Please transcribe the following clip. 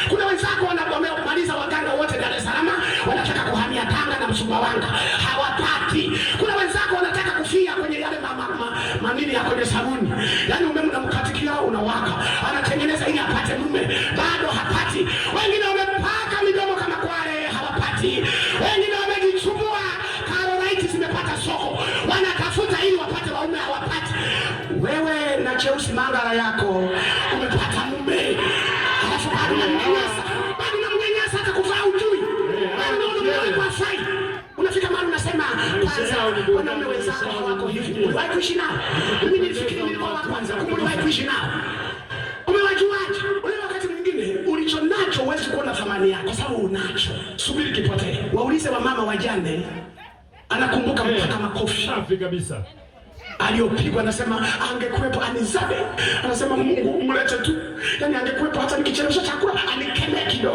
Kuna wenzako wamemaliza waganga wote Dar es Salaam, wanataka kuhamia Tanga na Msumbawanga, hawapati. Kuna wenzako wanataka kufia kwenye yale manini ya kwenye saluni. Yaani unamkatikia unawaka, anatengeneza ili apate mume, bado hapati. Wengine wamepaka midomo kama kwale, hawapati. Wengine wamejichubua, Carolite zimepata soko, wanatafuta ili wapate waume, hawapati. Wewe na Cheusi Mangala yako umepata mume, alafu bado unamnyanyasa hata kuvaa ujui. Bado kwa fai. Unafika mahali unasema kwanza wanaume wenzako hawako hivi. Uliwahi kuishi nao? Mimi nilifikiri nilikuwa wa kwanza, kumbe uliwahi kuishi nao. Umewajuaje? Ule wakati mwingine ulicho nacho huwezi kuona thamani yako, kwa sababu unacho. Subiri kipotee. Waulize wamama wajane, anakumbuka mpaka makofi. Safi kabisa. Aliyopigwa, anasema angekuwepo anizabe, anasema Mungu mlete tu. Yaani angekuwepo hata nikichemsha chakula anikemee kidogo.